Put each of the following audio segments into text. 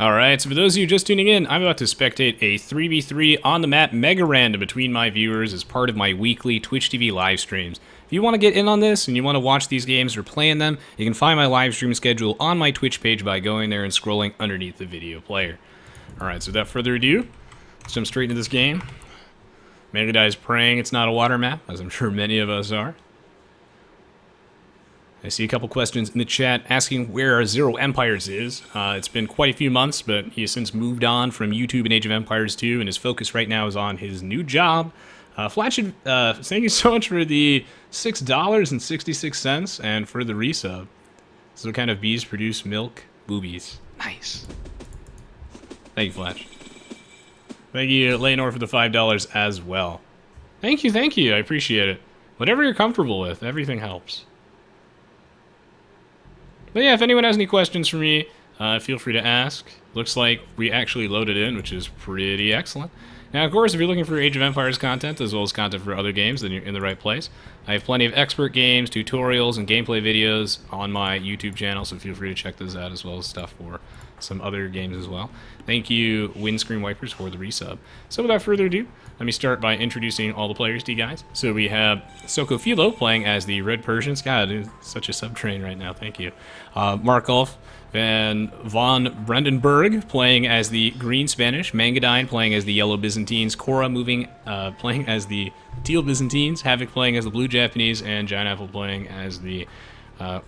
Alright, so for those of you just tuning in, I'm about to spectate a 3v3 on the map MegaRandom between my viewers as part of my weekly Twitch TV live streams. If you want to get in on this and you want to watch these games or play in them, you can find my live stream schedule on my Twitch page by going there and scrolling underneath the video player. Alright, so without further ado, let's jump straight into this game. Megadi is praying it's not a water map, as I'm sure many of us are. I see a couple questions in the chat asking where Zero Empires is. It's been quite a few months, but he has since moved on from YouTube and Age of Empires 2, and his focus right now is on his new job. Flash, thank you so much for the $6.66 and for the resub. So what kind of bees produce milk? Boobies. Nice. Thank you, Flash. Thank you, Leonor, for the $5 as well. Thank you, I appreciate it. Whatever you're comfortable with, everything helps. But yeah, if anyone has any questions for me, feel free to ask. Looks like we actually loaded in, which is pretty excellent. Now, of course, if you're looking for Age of Empires content, as well as content for other games, then you're in the right place. I have plenty of expert games, tutorials, and gameplay videos on my YouTube channel, so feel free to check those out, as well as stuff for some other games as well. Thank you, Windscreen Wipers, for the resub. So without further ado, let me start by introducing all the players to you guys. So we have Soko Philo playing as the Red Persians. God, dude, such a sub-train right now, thank you. Markolf von Brandenburg playing as the Green Spanish, Mangadine playing as the Yellow Byzantines, Cora playing as the Teal Byzantines, Havoc playing as the Blue Japanese, and Giant Apple playing as the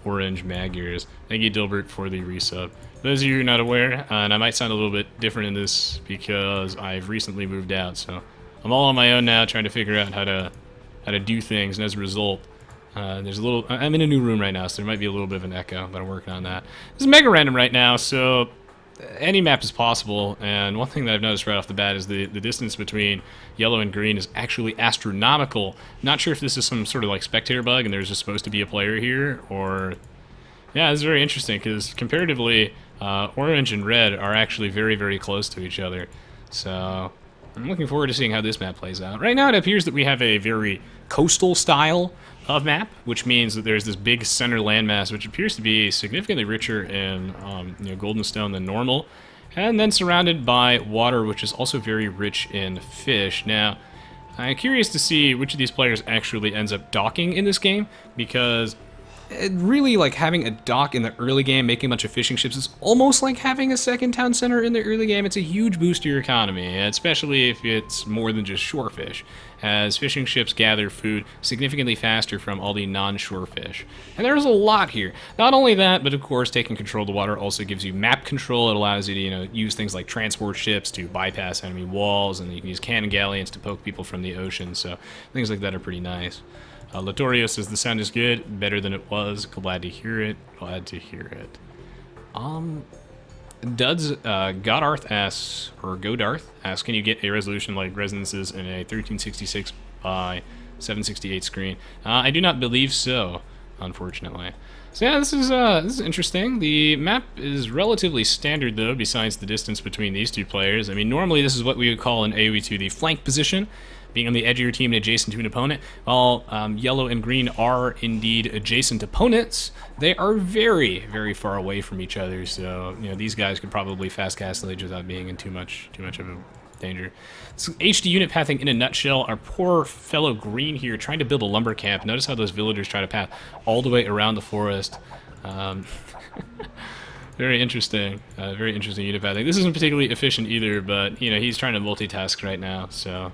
Orange Magyars. Thank you, Dilbert, for the resub. For those of you who are not aware, and I might sound a little bit different in this because I've recently moved out, so I'm all on my own now trying to figure out how to do things, and as a result, there's a little... I'm in a new room right now, so there might be a little bit of an echo, but I'm working on that. This is MegaRandom right now, so any map is possible, and one thing that I've noticed right off the bat is the distance between yellow and green is actually astronomical. Not sure if this is some sort of like spectator bug and there's just supposed to be a player here, or... Yeah, it's very interesting, because comparatively, orange and red are actually very, very close to each other. So I'm looking forward to seeing how this map plays out. Right now it appears that we have a very coastal style of map, which means that there's this big center landmass, which appears to be significantly richer in golden stone than normal, and then surrounded by water, which is also very rich in fish. Now, I'm curious to see which of these players actually ends up docking in this game, because really, like, having a dock in the early game, making a bunch of fishing ships, is almost like having a second town center in the early game. It's a huge boost to your economy, especially if it's more than just shore fish, as fishing ships gather food significantly faster from all the non-shore fish. And there's a lot here. Not only that, but of course, taking control of the water also gives you map control. It allows you to, use things like transport ships to bypass enemy walls, and you can use cannon galleons to poke people from the ocean, so things like that are pretty nice. Latorio says the sound is good, better than it was. Glad to hear it. Glad to hear it. Duds Godarth asks, or Godarth asks, can you get a resolution like resonances in a 1366 by 768 screen? I do not believe so, unfortunately. So yeah, this is interesting. The map is relatively standard though, besides the distance between these two players. I mean, normally this is what we would call in Aoe2 the flank position, being on the edge of your team and adjacent to an opponent. While yellow and green are indeed adjacent opponents, they are very, very far away from each other. So these guys could probably fast castle age without being in too much of a danger. So HD unit pathing in a nutshell. Our poor fellow green here trying to build a lumber camp. Notice how those villagers try to path all the way around the forest. Very interesting. Very interesting unit pathing. This isn't particularly efficient either, but he's trying to multitask right now, so.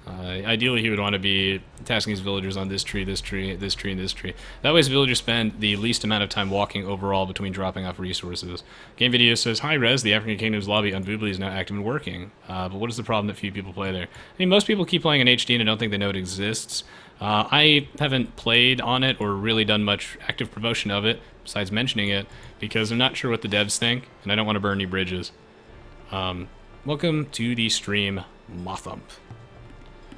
Ideally, he would want to be tasking his villagers on this tree, this tree, this tree, and this tree. That way, his villagers spend the least amount of time walking overall between dropping off resources. Game Video says, hi, Rez, the African Kingdoms lobby on Boobly is now active and working. But what is the problem that few people play there? I mean, most people keep playing in HD and I don't think they know it exists. I haven't played on it or really done much active promotion of it, besides mentioning it, because I'm not sure what the devs think, and I don't want to burn any bridges. Welcome to the stream, Mothump.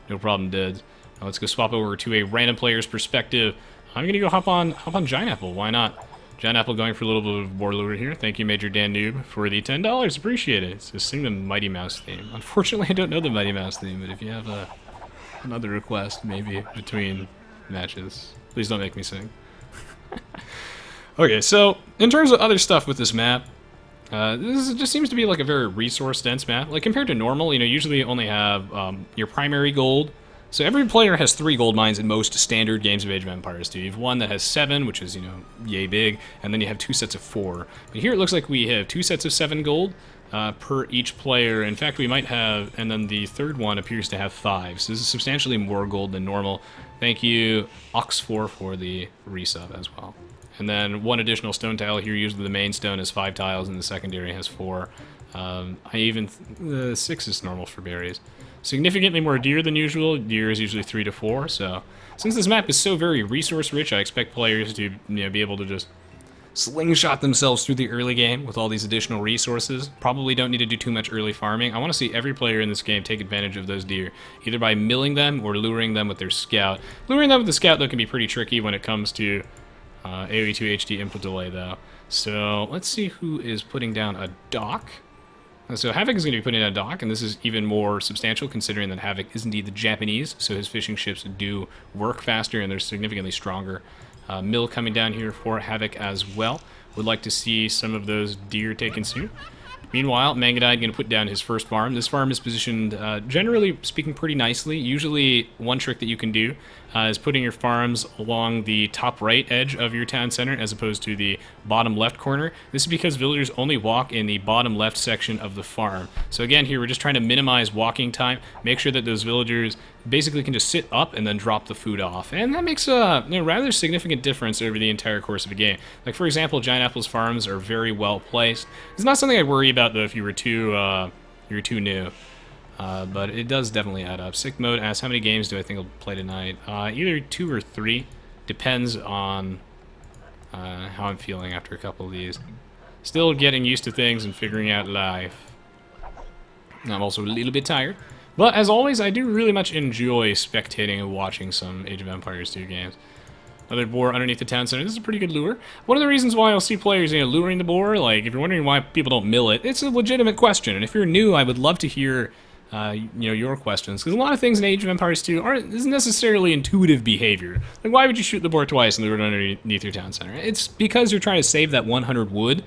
No problem, dudes. Now let's go swap over to a random player's perspective. I'm gonna go hop on Giant Apple. Why not? Giant Apple going for a little bit of warlord here. Thank you, Major Dan Noob, for the $10. Appreciate it. So sing the Mighty Mouse theme. Unfortunately, I don't know the Mighty Mouse theme, but if you have another request, maybe between matches, please don't make me sing. Okay, so in terms of other stuff with this map, This just seems to be like a very resource-dense map. Like, compared to normal, you know, usually you only have your primary gold. So every player has 3 gold mines in most standard games of Age of Empires 2. You have one that has 7, which is, you know, yay big, and then you have 2 sets of 4. But here it looks like we have 2 sets of 7 gold per each player. In fact, we might have, and then the third one appears to have 5. So this is substantially more gold than normal. Thank you, Ox4, for the resub as well. And then 1 additional stone tile here. Usually the main stone has 5 tiles and the secondary has 4. 6 is normal for berries. Significantly more deer than usual. Deer is usually 3 to 4. So since this map is so very resource rich, I expect players to, you know, be able to just slingshot themselves through the early game with all these additional resources. Probably don't need to do too much early farming. I want to see every player in this game take advantage of those deer, either by milling them or luring them with their scout. Luring them with the scout, though, can be pretty tricky when it comes to Aoe2 HD input delay, though. So let's see who is putting down a dock. So Havoc is going to be putting down a dock, and this is even more substantial considering that Havoc is indeed the Japanese, so his fishing ships do work faster and they're significantly stronger. Mill coming down here for Havoc as well. Would like to see some of those deer taken soon. Meanwhile, Mangadide going to put down his first farm. This farm is positioned, generally speaking, pretty nicely. Usually, one trick that you can do is putting your farms along the top right edge of your town center as opposed to the bottom left corner. This is because villagers only walk in the bottom left section of the farm. So again, here we're just trying to minimize walking time, make sure that those villagers basically can just sit up and then drop the food off. And that makes a rather significant difference over the entire course of a game. Like, for example, Giant Apple's farms are very well placed. It's not something I'd worry about, though, if you were too new. But it does definitely add up. Sick Mode asks, how many games do I think I'll play tonight? Either 2 or 3. Depends on how I'm feeling after a couple of these. Still getting used to things and figuring out life. I'm also a little bit tired. But as always, I do really much enjoy spectating and watching some Age of Empires 2 games. Another boar underneath the town center. This is a pretty good lure. One of the reasons why I'll see players, luring the boar, like, if you're wondering why people don't mill it, it's a legitimate question. And if you're new, I would love to hear your questions, because a lot of things in Age of Empires 2 isn't necessarily intuitive behavior. Like, why would you shoot the boar twice and lure it underneath your town center? It's because you're trying to save that 100 wood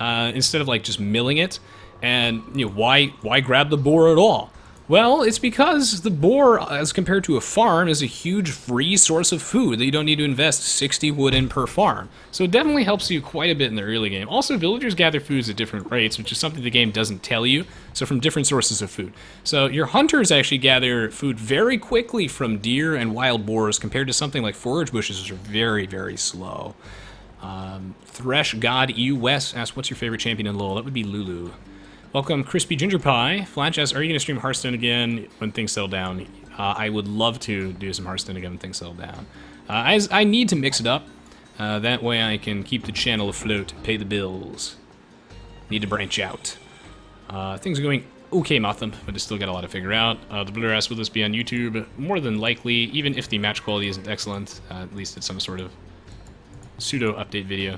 instead of, like, just milling it. And, why grab the boar at all? Well, it's because the boar, as compared to a farm, is a huge free source of food that you don't need to invest 60 wood in per farm. So it definitely helps you quite a bit in the early game. Also, villagers gather foods at different rates, which is something the game doesn't tell you, so from different sources of food. So your hunters actually gather food very quickly from deer and wild boars, compared to something like forage bushes, which are very, very slow. Thresh God EU West asks, what's your favorite champion in LoL? That would be Lulu. Welcome, Crispy Ginger Pie. Flanch asks, are you going to stream Hearthstone again when things settle down? I would love to do some Hearthstone again when things settle down. I need to mix it up. That way I can keep the channel afloat, pay the bills. Need to branch out. Things are going okay, Motham, but I still got a lot to figure out. The Blur asks, will this be on YouTube? More than likely, even if the match quality isn't excellent. At least it's some sort of pseudo-update video.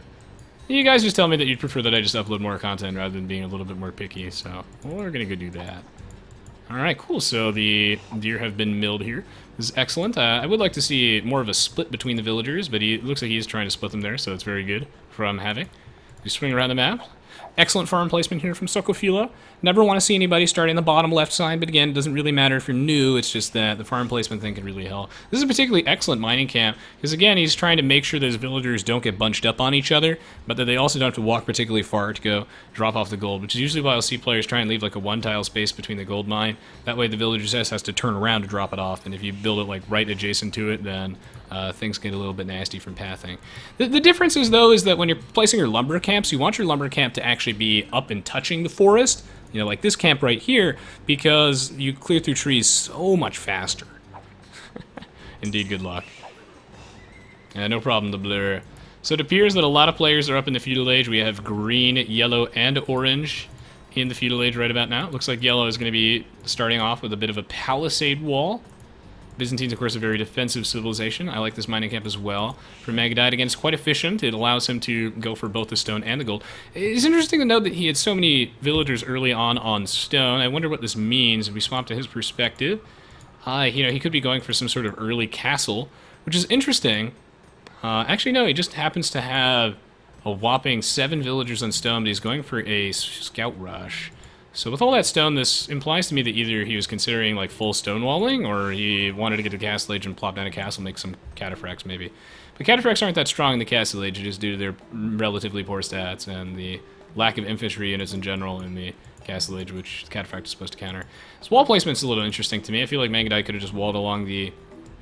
You guys just tell me that you'd prefer that I just upload more content rather than being a little bit more picky, so we're gonna go do that. Alright, cool, so the deer have been milled here. This is excellent. I would like to see more of a split between the villagers, but it looks like he's trying to split them there, so it's very good from Havoc. We swing around the map. Excellent farm placement here from Sokofila. Never want to see anybody starting the bottom left side, but again, it doesn't really matter if you're new, it's just that the farm placement thing can really help. This is a particularly excellent mining camp, because again, he's trying to make sure those villagers don't get bunched up on each other, but that they also don't have to walk particularly far to go drop off the gold, which is usually why I'll see players try and leave like a 1-tile space between the gold mine. That way the villager's has to turn around to drop it off, and if you build it like right adjacent to it, then things get a little bit nasty from pathing. The difference is, though, is that when you're placing your lumber camps, you want your lumber camp to actually be up and touching the forest, like this camp right here, because you clear through trees so much faster. Indeed, good luck. No problem, the Blur. So it appears that a lot of players are up in the feudal age. We have green, yellow, and orange in the feudal age right about now. It looks like yellow is going to be starting off with a bit of a palisade wall. Byzantines, of course, a very defensive civilization. I like this mining camp as well. For Mangadide, again, it's quite efficient. It allows him to go for both the stone and the gold. It's interesting to note that he had so many villagers early on stone. I wonder what this means if we swap to his perspective. He could be going for some sort of early castle, which is interesting. Actually, no, he just happens to have a whopping 7 villagers on stone, but he's going for a scout rush. So with all that stone, this implies to me that either he was considering like full stonewalling, or he wanted to get to Castle Age and plop down a castle, make some cataphracts maybe. But cataphracts aren't that strong in the Castle Age, just due to their relatively poor stats and the lack of infantry units in general in the Castle Age, which cataphract is supposed to counter. This wall placement's a little interesting to me. I feel like Mangadai could have just walled along the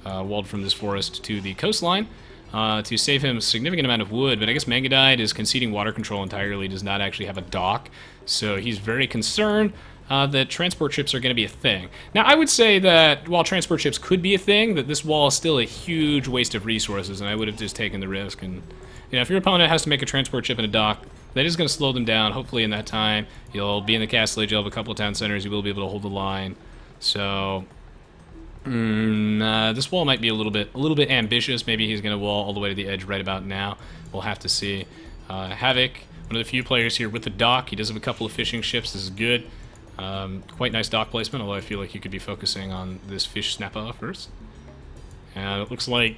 walled from this forest to the coastline to save him a significant amount of wood, but I guess Mangadai is conceding water control entirely, does not actually have a dock, so he's very concerned that transport ships are going to be a thing. Now, I would say that while transport ships could be a thing, that this wall is still a huge waste of resources, and I would have just taken the risk. And if your opponent has to make a transport ship and a dock, that is going to slow them down. Hopefully in that time, you'll be in the Castle Age, you'll have a couple of town centers, you will be able to hold the line. So this wall might be a little bit ambitious. Maybe he's going to wall all the way to the edge right about now. We'll have to see. Havoc, one of the few players here with the dock. He does have a couple of fishing ships. This is good. Quite nice dock placement, although I feel like you could be focusing on this fish snapper first. And it looks like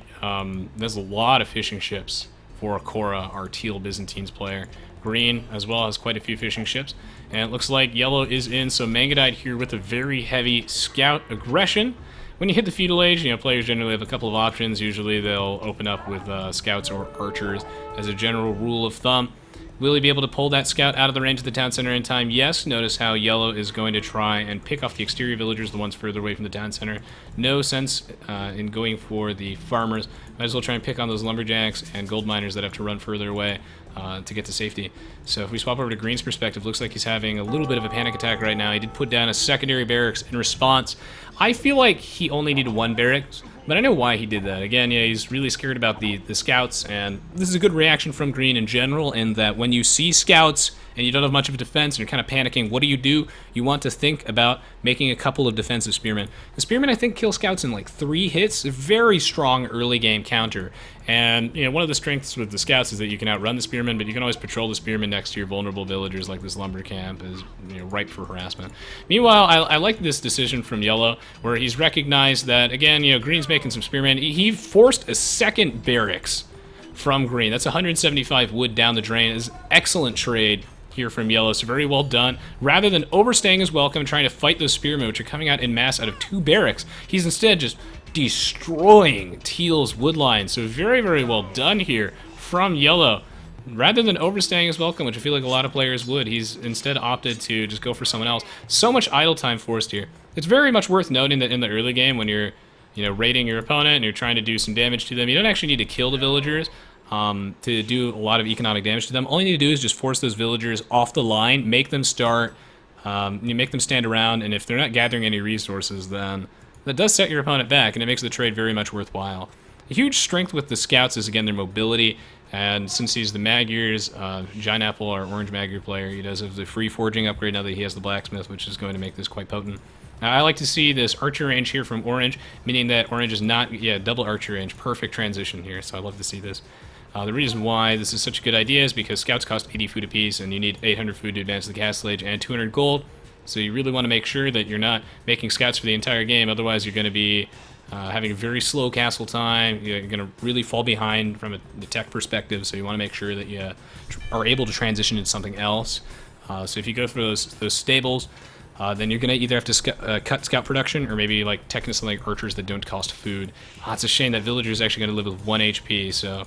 there's a lot of fishing ships for Cora, our teal Byzantines player. Green as well has quite a few fishing ships. And it looks like yellow is in, so Mangadai here with a very heavy scout aggression. When you hit the feudal age, players generally have a couple of options. Usually they'll open up with scouts or archers as a general rule of thumb. Will he be able to pull that scout out of the range of the town center in time? Yes. Notice how yellow is going to try and pick off the exterior villagers, the ones further away from the town center. No sense in going for the farmers. Might as well try and pick on those lumberjacks and gold miners that have to run further away to get to safety. So if we swap over to Green's perspective, looks like he's having a little bit of a panic attack right now. He did put down a secondary barracks in response. I feel like he only needed one barracks, but I know why he did that. Again, he's really scared about the scouts, and this is a good reaction from Green in general, in that when you see scouts and you don't have much of a defense and you're kind of panicking, what do? You want to think about making a couple of defensive spearmen. The spearmen, I think, kill scouts in like 3 hits. A very strong early game counter. And one of the strengths with the scouts is that you can outrun the spearmen, but you can always patrol the spearmen next to your vulnerable villagers, like this lumber camp is ripe for harassment. Meanwhile, I like this decision from Yellow, where he's recognized that, again, Green's making some spearmen. He forced a second barracks from Green. That's 175 wood down the drain. It's excellent trade here from Yellow, so very well done. Rather than overstaying his welcome and trying to fight those spearmen, which are coming out in mass out of 2 barracks, he's instead just destroying Teal's wood line. So very, very well done here from Yellow. Rather than overstaying his welcome, which I feel like a lot of players would, he's instead opted to just go for someone else. So much idle time forced here. It's very much worth noting that in the early game, when you're raiding your opponent and you're trying to do some damage to them, you don't actually need to kill the villagers to do a lot of economic damage to them. All you need to do is just force those villagers off the line, make them start, you make them stand around, and if they're not gathering any resources, then that does set your opponent back, and it makes the trade very much worthwhile. A huge strength with the scouts is, again, their mobility, and since he's the Magyars, Giant Apple, our orange Magyar player, he does have the free forging upgrade now that he has the blacksmith, which is going to make this quite potent. Now, I like to see this archer range here from orange, meaning that orange is not, double archer range. Perfect transition here, so I love to see this. The reason why this is such a good idea is because scouts cost 80 food apiece, and you need 800 food to advance the Castle Age and 200 gold. So you really want to make sure that you're not making scouts for the entire game. Otherwise, you're going to be having a very slow castle time. You're going to really fall behind from the tech perspective. So you want to make sure that you are able to transition into something else. So if you go for those stables, then you're going to either have to cut scout production, or maybe like technically like archers that don't cost food. It's a shame that villager is actually going to live with 1 HP. So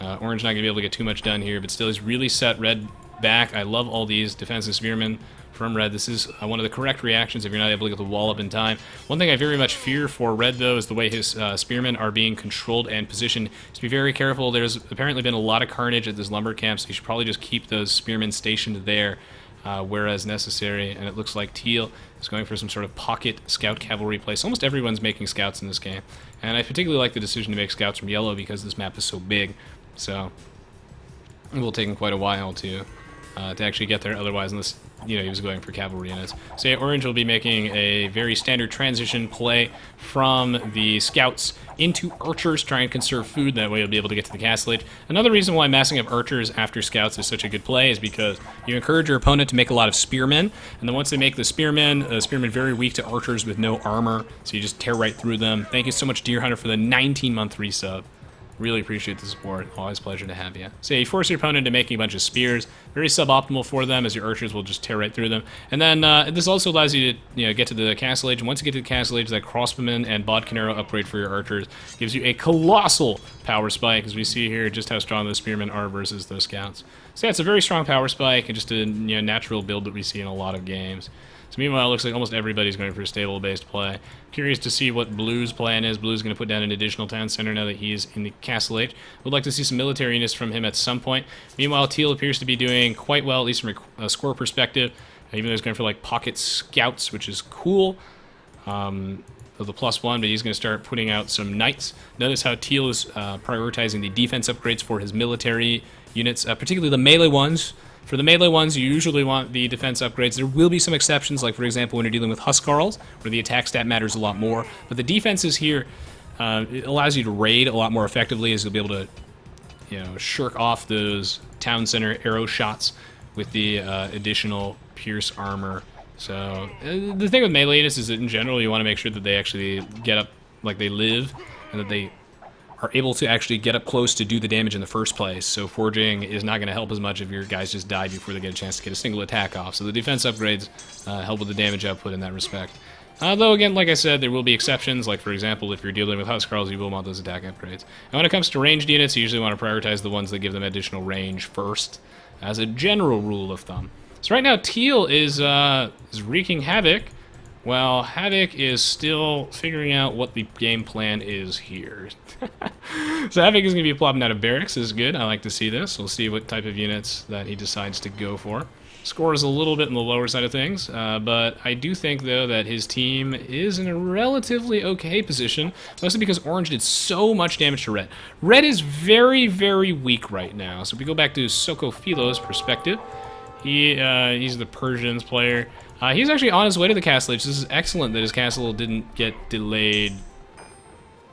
orange not going to be able to get too much done here, but still he's really set red back. I love all these defensive spearmen from red. This is one of the correct reactions if you're not able to get the wall up in time. One thing I very much fear for red, though, is the way his spearmen are being controlled and positioned. So be very careful. There's apparently been a lot of carnage at this lumber camp, so you should probably just keep those spearmen stationed there whereas necessary. And it looks like Teal is going for some sort of pocket scout cavalry place. Almost everyone's making scouts in this game, and I particularly like the decision to make scouts from yellow because this map is so big. So it will take him quite a while to actually get there. Otherwise, unless he was going for cavalry units. So yeah, orange will be making a very standard transition play from the scouts into archers, try and conserve food. That way you'll be able to get to the Castle Age. Another reason why massing up archers after scouts is such a good play is because you encourage your opponent to make a lot of spearmen, and then once they make the spearmen very weak to archers with no armor, so you just tear right through them. Thank you so much, Deer Hunter, for the 19-month resub. Really appreciate the support. Always a pleasure to have you. So yeah, you force your opponent to making a bunch of spears. Very suboptimal for them, as your archers will just tear right through them. And then this also allows you to get to the castle age. And once you get to the castle age, that crossbowman and bodkin arrow upgrade for your archers gives you a colossal power spike, as we see here just how strong those spearmen are versus those scouts. So yeah, it's a very strong power spike and just a natural build that we see in a lot of games. So meanwhile, it looks like almost everybody's going for a stable-based play. Curious to see what Blue's plan is. Blue's going to put down an additional town center now that he's in the castle age. Would like to see some military units from him at some point. Meanwhile, Teal appears to be doing quite well, at least from a score perspective. Even though he's going for like pocket scouts, which is cool. Of the +1, but he's going to start putting out some knights. Notice how Teal is prioritizing the defense upgrades for his military units, particularly the melee ones. For the melee ones, you usually want the defense upgrades. There will be some exceptions, like for example when you're dealing with Huskarls, where the attack stat matters a lot more. But the defenses here, it allows you to raid a lot more effectively, as you'll be able to shirk off those town center arrow shots with the additional pierce armor. So the thing with melee units is that in general you want to make sure that they actually get up, like they live, and that they are able to actually get up close to do the damage in the first place. So forging is not going to help as much if your guys just die before they get a chance to get a single attack off. So the defense upgrades help with the damage output in that respect. Though again, like I said, there will be exceptions. Like for example, if you're dealing with Huskarls, you will want those attack upgrades. And when it comes to ranged units, you usually want to prioritize the ones that give them additional range first, as a general rule of thumb. So right now, Teal is wreaking havoc, while Havoc is still figuring out what the game plan is here. So Havoc is going to be plopping out of barracks. This is good. I like to see this. We'll see what type of units that he decides to go for. Score is a little bit on the lower side of things, but I do think, though, that his team is in a relatively okay position, mostly because Orange did so much damage to Red. Red is very, very weak right now. So if we go back to Sokophilo's perspective, he's the Persians player. He's actually on his way to the castle age. This is excellent that his castle didn't get delayed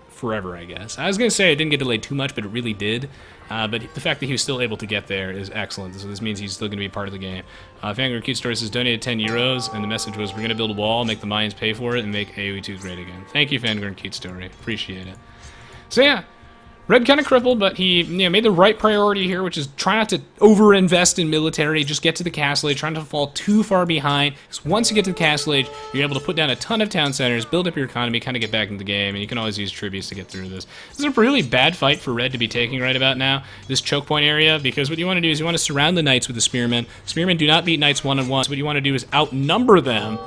forever, I guess. I was going to say it didn't get delayed too much, but it really did. But the fact that he was still able to get there is excellent. So this means he's still going to be part of the game. Fangor Cute Story says, donated 10 euros, and the message was, we're going to build a wall, make the Mayans pay for it, and make Aoe2 great again. Thank you, Fangor Cute Story. Appreciate it. So yeah. Red kind of crippled, but he made the right priority here, which is try not to over-invest in military, just get to the castle age, trying not to fall too far behind. Because once you get to the castle age, you're able to put down a ton of town centers, build up your economy, kind of get back into the game, and you can always use tributes to get through this. This is a really bad fight for Red to be taking right about now, this choke point area, because what you want to do is you want to surround the knights with the spearmen. Spearmen do not beat knights one-on-one, so what you want to do is outnumber them,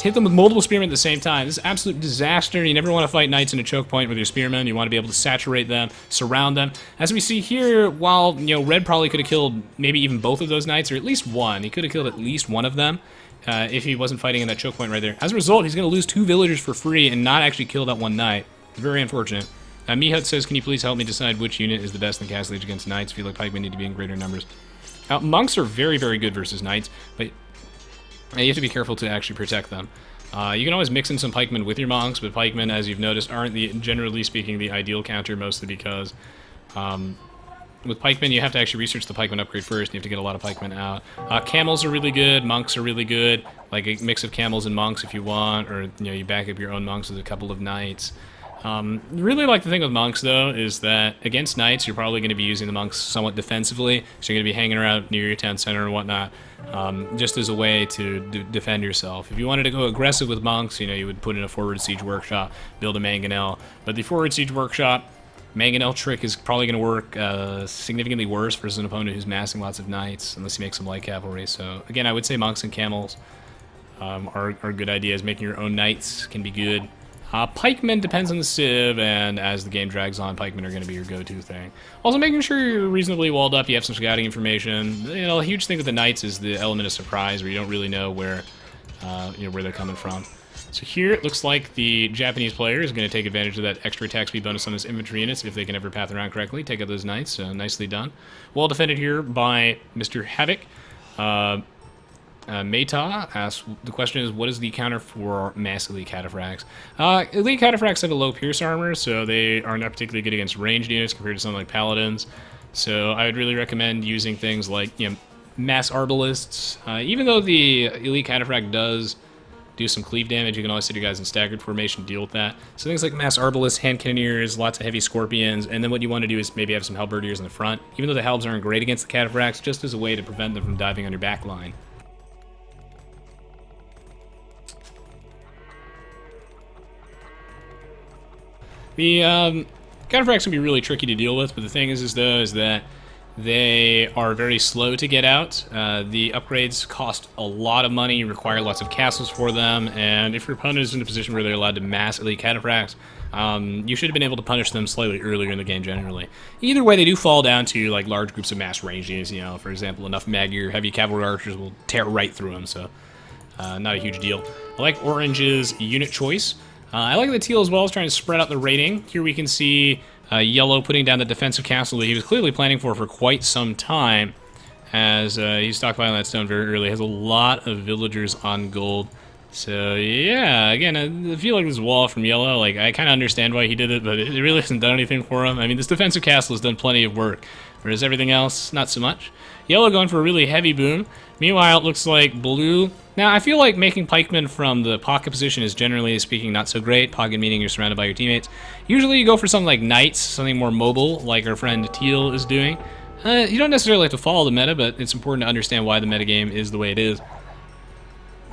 hit them with multiple spearmen at the same time. This is absolute disaster. You never want to fight knights in a choke point with your spearmen. You want to be able to saturate them, surround them. As we see here, while Red probably could have killed maybe even both of those knights, or at least one. He could have killed at least one of them if he wasn't fighting in that choke point right there. As a result, he's going to lose 2 villagers for free and not actually kill that one knight. Very unfortunate. Mihut says, can you please help me decide which unit is the best in Castle Age against knights? I feel like pikemen need to be in greater numbers. Monks are very, very good versus knights, but you have to be careful to actually protect them. You can always mix in some pikemen with your monks, but pikemen, as you've noticed, aren't, generally speaking, the ideal counter, mostly because with pikemen, you have to actually research the pikemen upgrade first, and you have to get a lot of pikemen out. Camels are really good, monks are really good, like a mix of camels and monks if you want, or you back up your own monks with a couple of knights. Really like the thing with monks, though, is that against knights, you're probably going to be using the monks somewhat defensively, so you're going to be hanging around near your town center and whatnot, just as a way to defend yourself. If you wanted to go aggressive with monks, you would put in a forward siege workshop, build a mangonel, but the forward siege workshop, mangonel trick is probably going to work significantly worse versus an opponent who's massing lots of knights, unless you make some light cavalry. So again, I would say monks and camels are good ideas. Making your own knights can be good. Pikemen depends on the civ, and as the game drags on, pikemen are going to be your go-to thing. Also, making sure you're reasonably walled up, you have some scouting information. A huge thing with the knights is the element of surprise, where you don't really know where they're coming from. So here, it looks like the Japanese player is going to take advantage of that extra attack speed bonus on his infantry units if they can ever path around correctly. Take out those knights, so nicely done. Well defended here by Mr. Havoc. Meta asks, the question is, what is the counter for mass elite cataphracts? Elite cataphracts have a low pierce armor, so they are not particularly good against ranged units compared to something like paladins. So I would really recommend using things like mass arbalists. Even though the elite cataphract does do some cleave damage. You can always set your guys in staggered formation to deal with that. So things like mass arbalists, hand cannoneers, lots of heavy scorpions, and then what you want to do is maybe have some halberdiers in the front, even though the halbs aren't great against the cataphracts, just as a way to prevent them from diving on your back line. The cataphracts can be really tricky to deal with, but the thing is that they are very slow to get out. The upgrades cost a lot of money, require lots of castles for them, and if your opponent is in a position where they're allowed to mass elite cataphracts, you should have been able to punish them slightly earlier in the game generally. Either way, they do fall down to like large groups of mass ranges. You know, for example, enough Magyar heavy cavalry archers will tear right through them, so not a huge deal. I like Orange's unit choice. I like the teal as well, is trying to spread out the rating. Here we can see Yellow putting down the defensive castle that he was clearly planning for quite some time, as he's stockpiling that stone very early. Has a lot of villagers on gold. So yeah, again, I feel like this wall from Yellow, like I kind of understand why he did it, but it really hasn't done anything for him. I mean, this defensive castle has done plenty of work, whereas everything else, not so much. Yellow going for a really heavy boom. Meanwhile, it looks like Blue... Now, I feel like making pikemen from the pocket position is generally speaking not so great. Pocket meaning you're surrounded by your teammates. Usually you go for something like knights, something more mobile, like our friend Teal is doing. You don't necessarily have to follow the meta, but it's important to understand why the metagame is the way it is.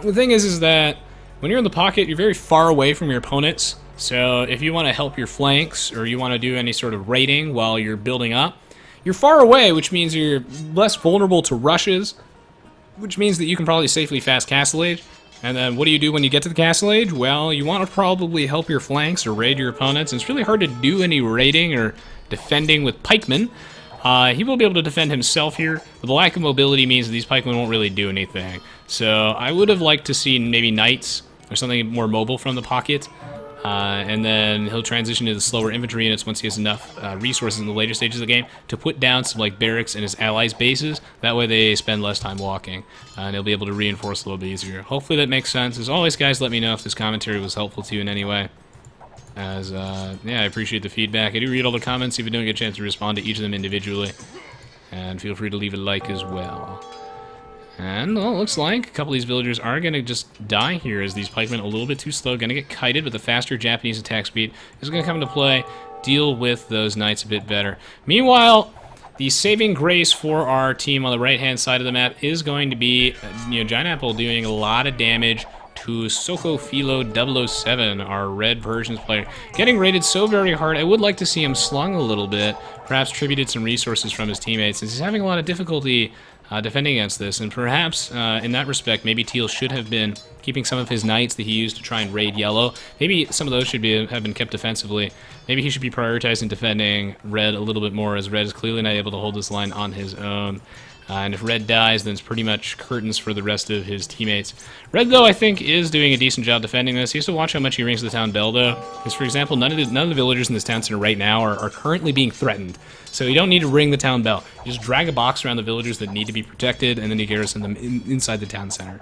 The thing is that when you're in the pocket, you're very far away from your opponents. So if you want to help your flanks, or you want to do any sort of raiding while you're building up, you're far away, which means you're less vulnerable to rushes, which means that you can probably safely fast Castle Age. And then what do you do when you get to the Castle Age? Well, you want to probably help your flanks or raid your opponents. And it's really hard to do any raiding or defending with pikemen. He will be able to defend himself here, but the lack of mobility means that these pikemen won't really do anything. So I would have liked to see maybe knights or something more mobile from the pocket. And then he'll transition to the slower infantry units once he has enough resources in the later stages of the game to put down some like barracks in his allies' bases. That way they spend less time walking, and he'll be able to reinforce a little bit easier. Hopefully that makes sense. As always, guys, let me know if this commentary was helpful to you in any way. As, yeah, I appreciate the feedback. I do read all the comments, if you don't get a chance to respond to each of them individually. And feel free to leave a like as well. And, well, it looks like a couple of these villagers are going to just die here, as these pikemen a little bit too slow, going to get kited with a faster Japanese attack speed. Is going to come into play, deal with those knights a bit better. Meanwhile, the saving grace for our team on the right-hand side of the map is going to be, Giant Apple doing a lot of damage to Sokophilo007, our red Persians player. Getting raided so very hard, I would like to see him slung a little bit, perhaps tributed some resources from his teammates, since he's having a lot of difficulty defending against this, and perhaps in that respect, maybe Teal should have been keeping some of his knights that he used to try and raid Yellow. Maybe some of those should have been kept defensively. Maybe he should be prioritizing defending Red a little bit more, as Red is clearly not able to hold this line on his own. And if Red dies, then it's pretty much curtains for the rest of his teammates. Red, though, I think is doing a decent job defending this. He has to watch how much he rings the town bell, though. Because, for example, none of the villagers in this town center right now are currently being threatened. So you don't need to ring the town bell. You just drag a box around the villagers that need to be protected, and then you garrison them inside the town center.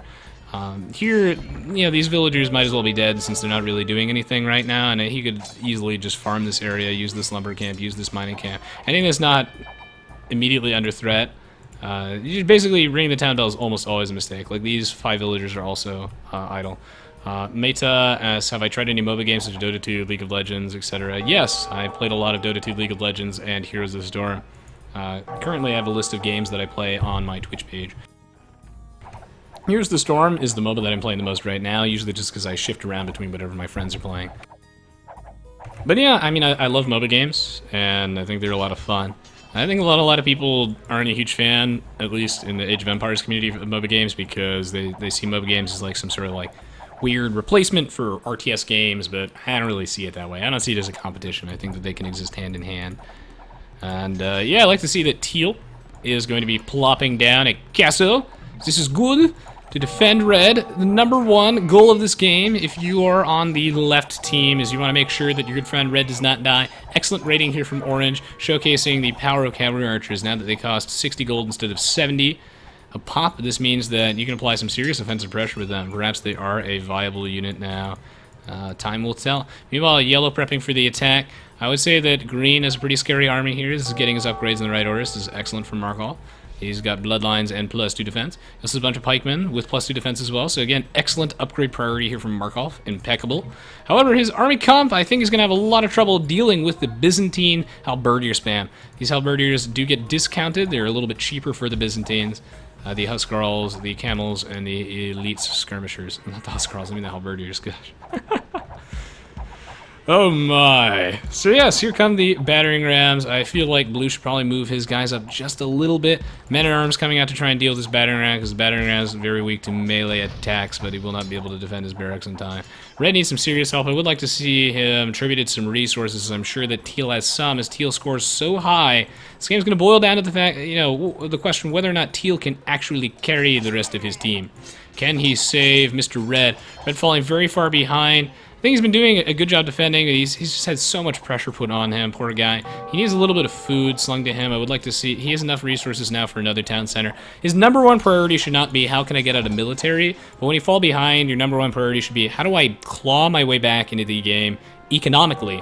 Here, these villagers might as well be dead since they're not really doing anything right now, and he could easily just farm this area, use this lumber camp, use this mining camp. Anything that's not immediately under threat, you basically ringing the town bell is almost always a mistake. Like, these 5 villagers are also idle. Meta asks, have I tried any MOBA games such as Dota 2, League of Legends, etc.? Yes, I've played a lot of Dota 2, League of Legends, and Heroes of the Storm. Currently, I have a list of games that I play on my Twitch page. Heroes of the Storm is the MOBA that I'm playing the most right now, usually just because I shift around between whatever my friends are playing. But yeah, I mean, I love MOBA games, and I think they're a lot of fun. I think a lot of people aren't a huge fan, at least in the Age of Empires community, of MOBA games, because they see MOBA games as like some sort of like weird replacement for RTS games, but I don't really see it that way. I don't see it as a competition. I think that they can exist hand in hand. And yeah, I like to see that Teal is going to be plopping down a castle. This is good to defend Red. The #1 goal of this game, if you are on the left team, is you want to make sure that your good friend Red does not die. Excellent rating here from Orange, showcasing the power of cavalry archers now that they cost 60 gold instead of 70 a pop. This means that you can apply some serious offensive pressure with them. Perhaps they are a viable unit now. Time will tell. Meanwhile, Yellow prepping for the attack. I would say that Green is a pretty scary army here. This is getting his upgrades in the right order. This is excellent from Markall. He's got bloodlines and +2 defense. This is a bunch of pikemen with +2 defense as well. So again, excellent upgrade priority here from Markov. Impeccable. However, his army comp, I think, is going to have a lot of trouble dealing with the Byzantine halberdier spam. These halberdiers do get discounted. They're a little bit cheaper for the Byzantines. The Huskarls, the camels, and the elite skirmishers. Not the Huskarls, I mean the halberdiers. Gosh. Oh my. So yes, here come the battering rams. I feel like Blue should probably move his guys up just a little bit. Men-at-Arms coming out to try and deal with this battering ram, because the battering ram is very weak to melee attacks, but he will not be able to defend his barracks in time. Red needs some serious help. I would like to see him attributed some resources. I'm sure that Teal has some, as Teal scores so high. This game's going to boil down to the fact, you know, the question whether or not Teal can actually carry the rest of his team. Can he save Mr. Red? Red falling very far behind. I think he's been doing a good job defending. He's just had so much pressure put on him, poor guy. He needs a little bit of food slung to him. I would like to see, he has enough resources now for another town center. His #1 priority should not be, how can I get out of military? But when you fall behind, your #1 priority should be, how do I claw my way back into the game economically?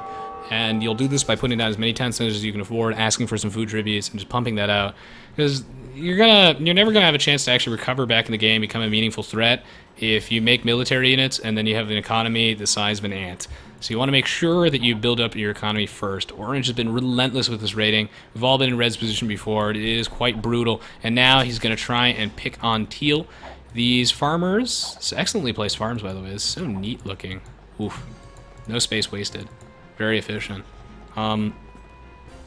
And you'll do this by putting down as many town centers as you can afford, asking for some food tributes, and just pumping that out. Because you're never gonna have a chance to actually recover back in the game, become a meaningful threat, if you make military units and then you have an economy the size of an ant. So you want to make sure that you build up your economy first. Orange has been relentless with this raiding. We've all been in Red's position before. It is quite brutal. And now he's going to try and pick on Teal. These farmers, it's excellently placed farms, by the way. It's so neat looking. Oof. No space wasted. Very efficient.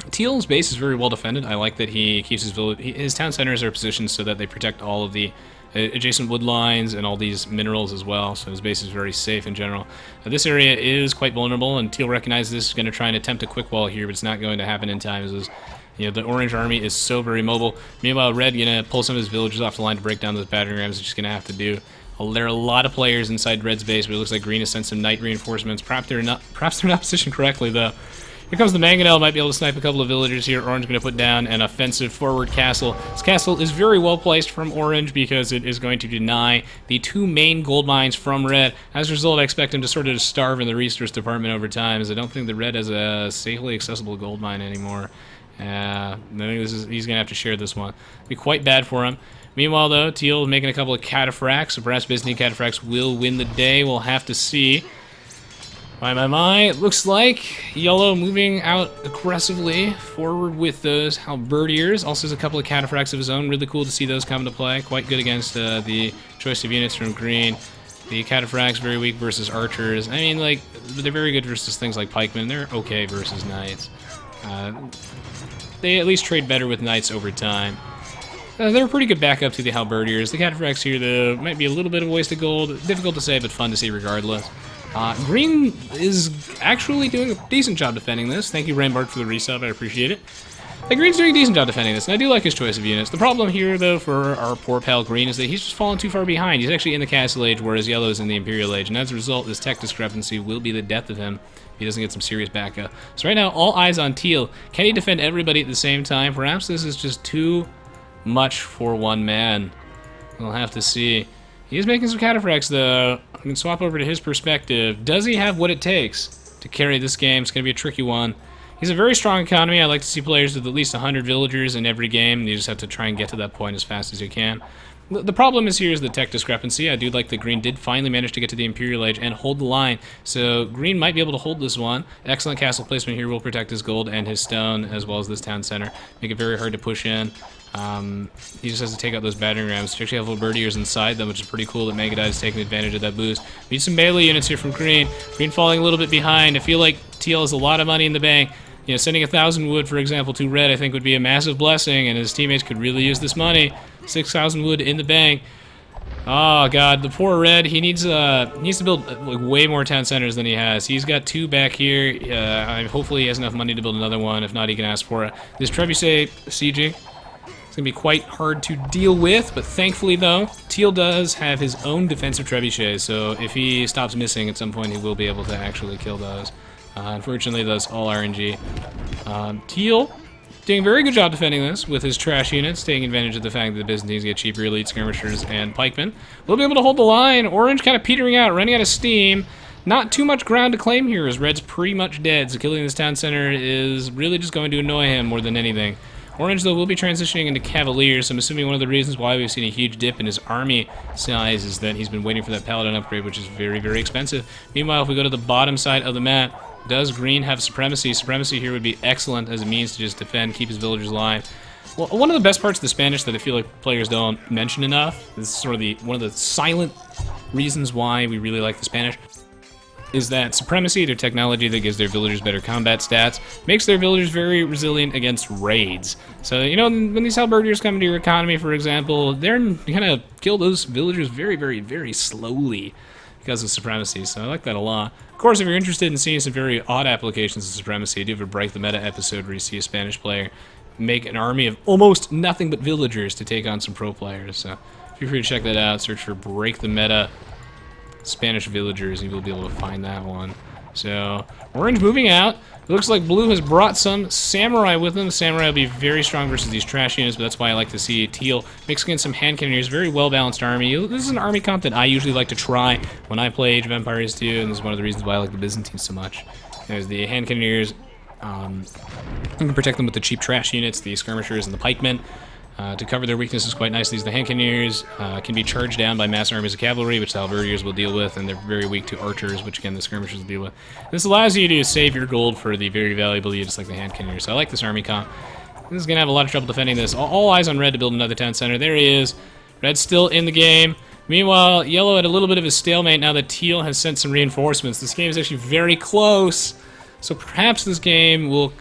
Teal's base is very well defended. I like that he keeps his village. His town centers are positioned so that they protect all of the adjacent wood lines and all these minerals as well, so his base is very safe in general. This area is quite vulnerable, and Teal recognizes this, is going to try and attempt a quick wall here, but it's not going to happen in time, as you know, the orange army is so very mobile. Meanwhile, Red going to pull some of his villagers off the line to break down those battering rams, which he's going to have to do. There are a lot of players inside Red's base, but it looks like Green has sent some knight reinforcements. Perhaps they're not positioned correctly, though. Here comes the Mangonel, might be able to snipe a couple of villagers here. Orange going to put down an offensive forward castle. This castle is very well placed from Orange because it is going to deny the 2 main gold mines from Red. As a result, I expect him to sort of starve in the resource department over time, as I don't think the Red has a safely accessible gold mine anymore. I think he's going to have to share this one. It'll be quite bad for him. Meanwhile, though, Teal making a couple of cataphracts, so perhaps Byzantine cataphracts will win the day. We'll have to see. My, it looks like Yellow moving out aggressively forward with those halberdiers. Also has a couple of cataphracts of his own. Really cool to see those come into play. Quite good against the choice of units from Green. The cataphracts very weak versus archers. I mean, like, they're very good versus things like pikemen. They're okay versus knights. They at least trade better with knights over time. They're a pretty good backup to the halberdiers. The cataphracts here, though, might be a little bit of wasted gold. Difficult to say, but fun to see regardless. Green is actually doing a decent job defending this. Thank you, Rainbart, for the resub. I appreciate it. Green's doing a decent job defending this, and I do like his choice of units. The problem here, though, for our poor pal Green is that he's just fallen too far behind. He's actually in the Castle Age, whereas Yellow is in the Imperial Age, and as a result, this tech discrepancy will be the death of him if he doesn't get some serious backup. So right now, all eyes on Teal. Can he defend everybody at the same time? Perhaps this is just too much for one man. We'll have to see. He is making some cataphracts, though. I can swap over to his perspective. Does he have what it takes to carry this game? It's going to be a tricky one. He's a very strong economy. I like to see players with at least 100 villagers in every game. You just have to try and get to that point as fast as you can. The problem is here is the tech discrepancy. I do like that Green did finally manage to get to the Imperial Age and hold the line. So Green might be able to hold this one. Excellent castle placement here will protect his gold and his stone, as well as this town center. Make it very hard to push in. He just has to take out those battering rams. You actually have halberdiers inside them, which is pretty cool that MegaRandom is taking advantage of that boost. We need some melee units here from Green. Green falling a little bit behind. I feel like Teal has a lot of money in the bank. You know, sending 1,000 wood, for example, to Red, I think would be a massive blessing, and his teammates could really use this money. 6,000 wood in the bank. Oh god, the poor Red. He needs to build like way more town centers than he has. He's got 2 back here. Hopefully he has enough money to build another one. If not, he can ask for it. This trebuchet sieging, it's gonna be quite hard to deal with, but thankfully though, Teal does have his own defensive trebuchets, so if he stops missing at some point, he will be able to actually kill those. Unfortunately, that's all RNG. Teal doing a very good job defending this with his trash units, taking advantage of the fact that the Byzantines get cheaper elite skirmishers and pikemen. We'll be able to hold the line. Orange kind of petering out, running out of steam. Not too much ground to claim here, as Red's pretty much dead, so killing this town center is really just going to annoy him more than anything. Orange, though, will be transitioning into Cavaliers. I'm assuming one of the reasons why we've seen a huge dip in his army size is that he's been waiting for that Paladin upgrade, which is very, very expensive. Meanwhile, if we go to the bottom side of the map, does Green have Supremacy? Supremacy here would be excellent as a means to just defend, keep his villagers alive. Well, one of the best parts of the Spanish that I feel like players don't mention enough, this is sort of one of the silent reasons why we really like the Spanish, is that Supremacy, their technology that gives their villagers better combat stats, makes their villagers very resilient against raids. So, you know, when these halberdiers come into your economy, for example, they're gonna kill those villagers very, very, very slowly because of Supremacy, so I like that a lot. Of course, if you're interested in seeing some very odd applications of Supremacy, I do have a Break the Meta episode where you see a Spanish player make an army of almost nothing but villagers to take on some pro players, so feel free to check that out. Search for Break the Meta Spanish villagers, and you'll be able to find that one. So, Orange moving out. It looks like Blue has brought some Samurai with them. The Samurai will be very strong versus these trash units, but that's why I like to see Teal mixing in some hand cannoneers. Very well-balanced army. This is an army comp that I usually like to try when I play Age of Empires 2, and this is one of the reasons why I like the Byzantines so much. There's the hand cannoneers. You can protect them with the cheap trash units, the skirmishers, and the pikemen. To cover their weaknesses quite nicely. The hand cannoneers can be charged down by mass armies of cavalry, which the halberdiers will deal with, and they're very weak to archers, which again the skirmishers will deal with. This allows you to save your gold for the very valuable units like the hand cannoneers. So I like this army comp. This is going to have a lot of trouble defending this. All eyes on red to build another town center. There he is. Red's still in the game. Meanwhile, yellow had a little bit of a stalemate now that teal has sent some reinforcements. This game is actually very close. So perhaps this game will,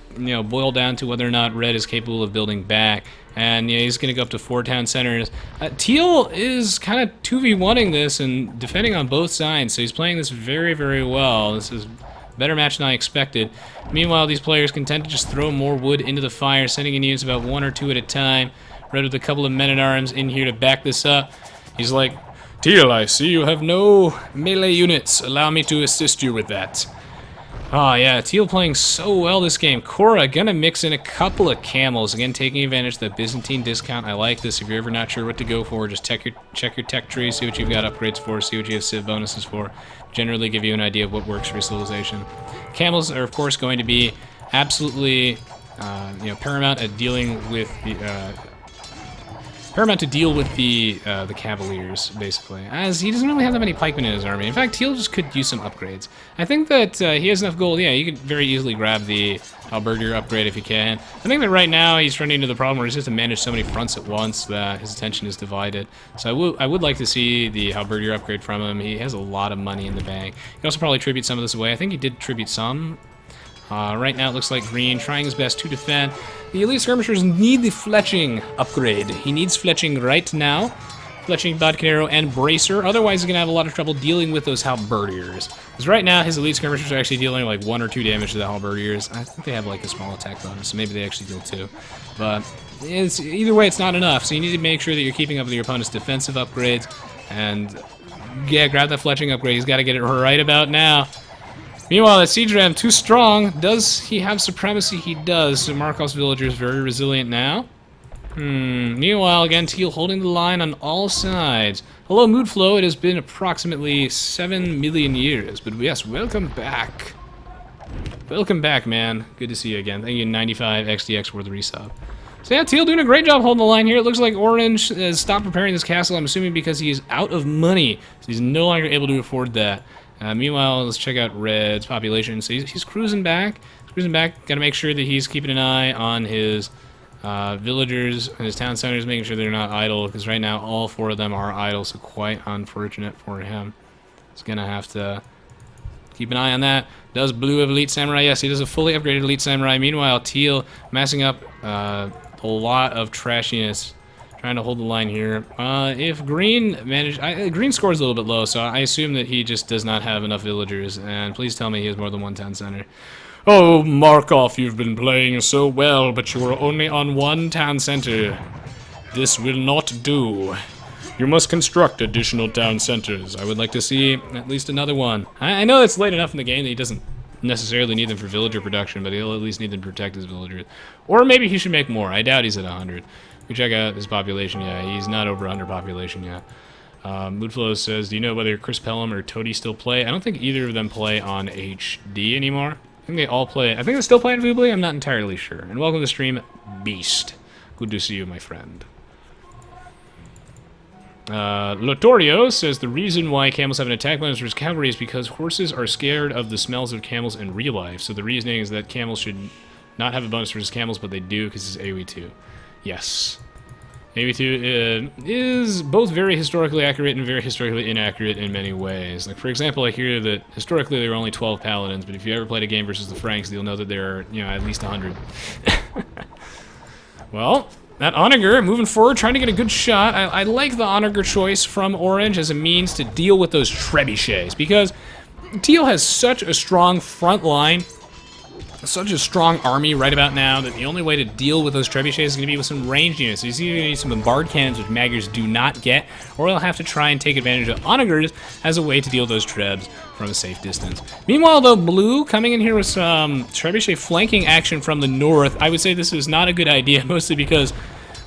boil down to whether or not red is capable of building back. And he's going to go up to 4 town centers. Teal is kind of 2v1ing this and defending on both sides, so he's playing this very, very well. This is a better match than I expected. Meanwhile, these players can tend to just throw more wood into the fire, sending in units about 1 or 2 at a time. Red with a couple of men-at-arms in here to back this up. He's like, Teal, I see you have no melee units. Allow me to assist you with that. Oh yeah, Teal playing so well this game. Cora gonna mix in a couple of camels. Again, taking advantage of the Byzantine discount. I like this. If you're ever not sure what to go for, just check your tech tree, see what you've got upgrades for, see what you have civ bonuses for. Generally give you an idea of what works for your civilization. Camels are, of course, going to be absolutely paramount at dealing with the the Cavaliers, basically, as he doesn't really have that many pikemen in his army. In fact, Teal just could use some upgrades. I think that he has enough gold. Yeah, you could very easily grab the halberdier upgrade if you can. I think that right now he's running into the problem where he has to manage so many fronts at once that his attention is divided. So I would like to see the halberdier upgrade from him. He has a lot of money in the bank. He can also probably tribute some of this away. I think he did tribute some. Right now it looks like Green trying his best to defend. The elite skirmishers need the fletching upgrade. He needs fletching right now. Fletching, Bodcanero, and Bracer. Otherwise he's going to have a lot of trouble dealing with those halberdiers. Because right now his elite skirmishers are actually dealing like 1 or 2 damage to the halberdiers. I think they have like a small attack bonus, so maybe they actually deal 2. But either way, it's not enough. So you need to make sure that you're keeping up with your opponent's defensive upgrades. And yeah, grab that fletching upgrade. He's got to get it right about now. Meanwhile, that siege ram too strong. Does he have supremacy? He does. So Markov's villager is very resilient now. Meanwhile, again, Teal holding the line on all sides. Hello, Mood Flow. It has been approximately 7 million years. But yes, welcome back. Welcome back, man. Good to see you again. Thank you, 95 XDX for the resub. So yeah, Teal doing a great job holding the line here. It looks like Orange has stopped preparing this castle, I'm assuming because he is out of money. So he's no longer able to afford that. Meanwhile, let's check out Red's population. So he's cruising back. Got to make sure that he's keeping an eye on his villagers and his town centers, making sure they're not idle, because right now all 4 of them are idle, so quite unfortunate for him. He's going to have to keep an eye on that. Does Blue have Elite Samurai? Yes, he does a fully upgraded Elite Samurai. Meanwhile, Teal massing up a lot of trash units. Trying to hold the line here. If Green Green scores a little bit low, so I assume that he just does not have enough villagers. And please tell me he has more than 1 town center. Oh, Markov, you've been playing so well, but you are only on 1 town center. This will not do. You must construct additional town centers. I would like to see at least another one. I know it's late enough in the game that he doesn't necessarily need them for villager production, but he'll at least need them to protect his villagers. Or maybe he should make more. I doubt he's at 100. We check out his population. Yeah, he's not over 100 population yet. Moodflow says, do you know whether Chris Pelham or Toady still play? I don't think either of them play on HD anymore. I think they all play. I think they still play on Voobly. I'm not entirely sure. And welcome to the stream, Beast. Good to see you, my friend. Lotorio says the reason why camels have an attack bonus versus cavalry is because horses are scared of the smells of camels in real life. So the reasoning is that camels should not have a bonus versus camels, but they do because it's Aoe2. Yes. Aoe2 is both very historically accurate and very historically inaccurate in many ways. Like, for example, I hear that historically there were only 12 paladins, but if you ever played a game versus the Franks, you'll know that there are, you know, at least 100. Well, that Onager, moving forward, trying to get a good shot. I like the Onager choice from Orange as a means to deal with those trebuchets, because Teal has such a strong front line, such a strong army right about now, that the only way to deal with those trebuchets is going to be with some ranged units. So he's either going to need some bombard cannons, which Magyars do not get, or he'll have to try and take advantage of Onagers as a way to deal with those trebs from a safe distance. Meanwhile, though, Blue coming in here with some trebuchet flanking action from the north, I would say this is not a good idea, mostly because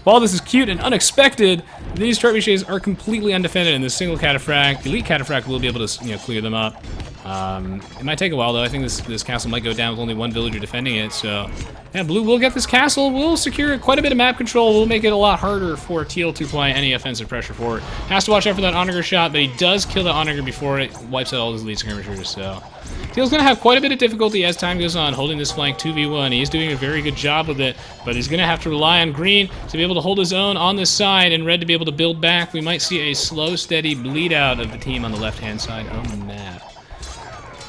while this is cute and unexpected, these trebuchets are completely undefended, and this single cataphract, elite cataphract, will be able to, you know, clear them up. It might take a while, though. I think this castle might go down with only one villager defending it, so yeah, Blue will get this castle. We'll secure quite a bit of map control. We'll make it a lot harder for Teal to apply any offensive pressure forward. Has to watch out for that Onager shot, but he does kill the Onager before it wipes out all his elite skirmishers, so Teal's going to have quite a bit of difficulty as time goes on holding this flank 2v1. He's doing a very good job with it, but he's going to have to rely on Green to be able to hold his own on this side and Red to be able to build back. We might see a slow, steady bleed out of the team on the left-hand side of the map.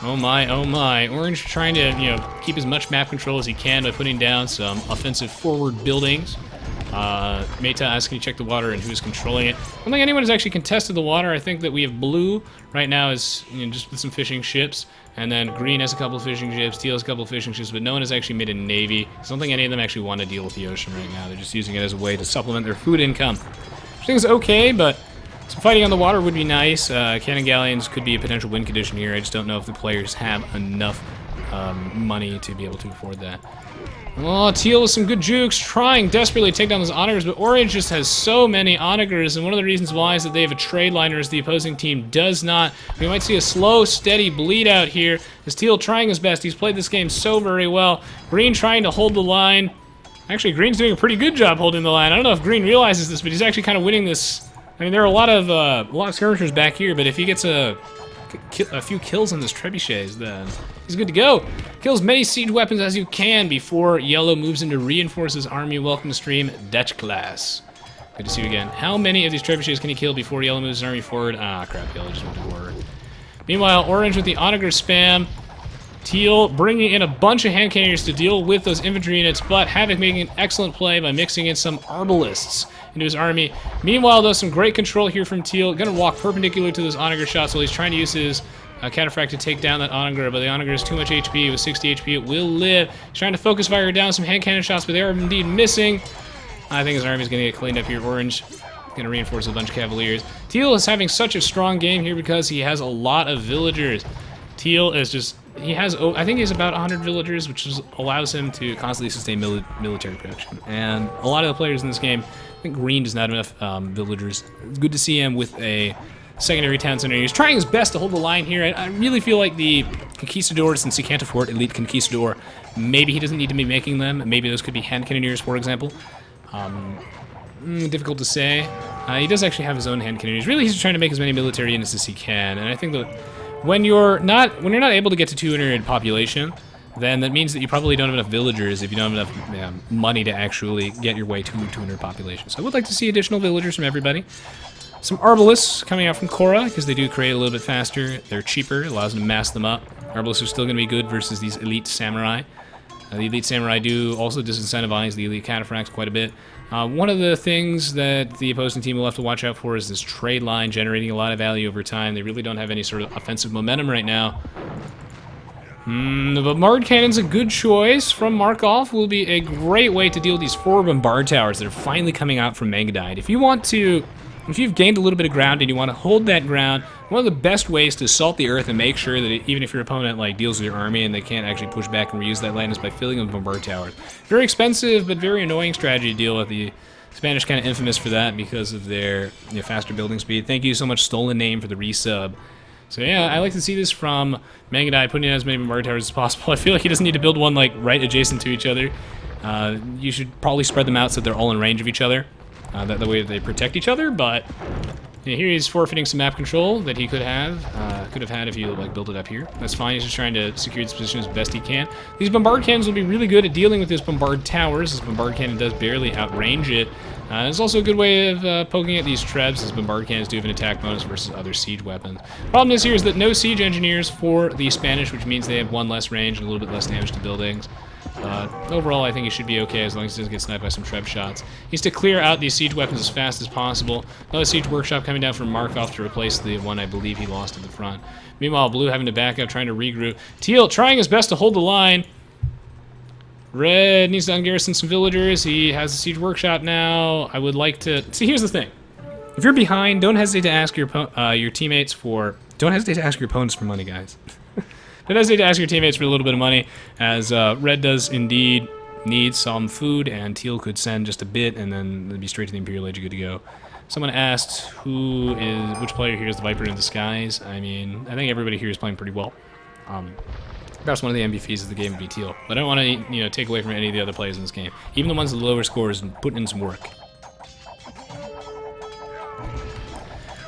Oh my, oh my. Orange trying to, you know, keep as much map control as he can by putting down some offensive forward buildings. Meta asks, can you check the water and who's controlling it? I don't think anyone has actually contested the water. I think that we have Blue right now is, you know, just with some fishing ships. And then Green has a couple of fishing ships, Teal has a couple of fishing ships, but no one has actually made a navy. I don't think any of them actually want to deal with the ocean right now. They're just using it as a way to supplement their food income. Which I think is okay, but some fighting on the water would be nice. Cannon galleons could be a potential win condition here. I just don't know if the players have enough money to be able to afford that. Oh, Teal with some good jukes, trying desperately to take down those Onagers, but Orange just has so many Onagers, and one of the reasons why is that they have a trade liner as the opposing team does not. We might see a slow, steady bleed out here as Teal trying his best. He's played this game so very well. Green trying to hold the line. Actually, Green's doing a pretty good job holding the line. I don't know if Green realizes this, but he's actually kind of winning this. I mean, there are a lot of skirmishers back here, but if he gets a few kills on this trebuchets, then he's good to go. Kill as many siege weapons as you can before Yellow moves in to reinforce his army. Welcome to stream, Dutch class. Good to see you again. How many of these trebuchets can he kill before Yellow moves his army forward? Ah, crap, Yellow just went to war. Meanwhile, Orange with the Onager spam. Teal bringing in a bunch of hand cannons to deal with those infantry units, but Havoc making an excellent play by mixing in some arbalists into his army. Meanwhile, though, some great control here from Teal. Gonna walk perpendicular to those Onager shots while he's trying to use his cataphract to take down that Onager, but the Onager has too much HP. With 60 HP, it will live. He's trying to focus fire down some hand cannon shots, but they are indeed missing. I think his army's gonna get cleaned up here. Orange gonna reinforce a bunch of Cavaliers. Teal is having such a strong game here because he has a lot of villagers. Teal is just, he has, I think he has about 100 villagers, which allows him to constantly sustain military production. And a lot of the players in this game, I think Green does not have enough villagers. It's good to see him with a secondary town center. He's trying his best to hold the line here. I really feel like the conquistadors, since he can't afford elite conquistador, maybe he doesn't need to be making them. Maybe those could be hand cannoneers, for example. Difficult to say. He does actually have his own hand cannoneers. Really, he's just trying to make as many military units as he can. And I think that when you're not able to get to 200 population, then that means that you probably don't have enough villagers if you don't have enough money to actually get your way to 200 population. So I would like to see additional villagers from everybody. Some arbalists coming out from Korra, because they do create a little bit faster. They're cheaper, allows them to mass them up. Arbalists are still going to be good versus these elite samurai. The elite samurai do also disincentivize the elite cataphracts quite a bit. One of the things that the opposing team will have to watch out for is this trade line generating a lot of value over time. They really don't have any sort of offensive momentum right now. The bombard cannon's a good choice from Markov. Will be a great way to deal with these 4 bombard towers that are finally coming out from Megadite. If you've gained a little bit of ground and you want to hold that ground, one of the best ways to salt the earth and make sure that even if your opponent deals with your army and they can't actually push back and reuse that land is by filling them with bombard towers. Very expensive but very annoying strategy to deal with. The Spanish kind of infamous for that because of their faster building speed. Thank you so much, Stolen Name, for the resub. So yeah, I like to see this from Megadite, putting in as many bombard towers as possible. I feel like he doesn't need to build one right adjacent to each other. You should probably spread them out so they're all in range of each other. That the way they protect each other, but here he's forfeiting some map control that he could have had if he like built it up here. That's fine. He's just trying to secure this position as best he can. These bombard cannons will be really good at dealing with his bombard towers. This bombard cannon does barely outrange it. It's also a good way of poking at these trebs, as bombard cannons do have an attack bonus versus other siege weapons. Problem is here is that no siege engineers for the Spanish, which means they have 1 less range and a little bit less damage to buildings. Overall, I think he should be okay as long as he doesn't get sniped by some treb shots. He needs to clear out these siege weapons as fast as possible. Another siege workshop coming down from Markov to replace the one I believe he lost at the front. Meanwhile, Blue having to back up, trying to regroup. Teal trying his best to hold the line. Red needs to ungarrison some villagers. He has a siege workshop now. I would like to... See, here's the thing. If you're behind, don't hesitate to ask your teammates for... Don't hesitate to ask your opponents for money, guys. Don't hesitate to ask your teammates for a little bit of money, as Red does indeed need some food, and Teal could send just a bit, and then it'd be straight to the Imperial Age, good to go. Someone asked which player here is the Viper in Disguise. I mean, I think everybody here is playing pretty well. Perhaps one of the MVPs of the game would be Teal, but I don't want to take away from any of the other players in this game, even the ones with the lower scores, and putting in some work.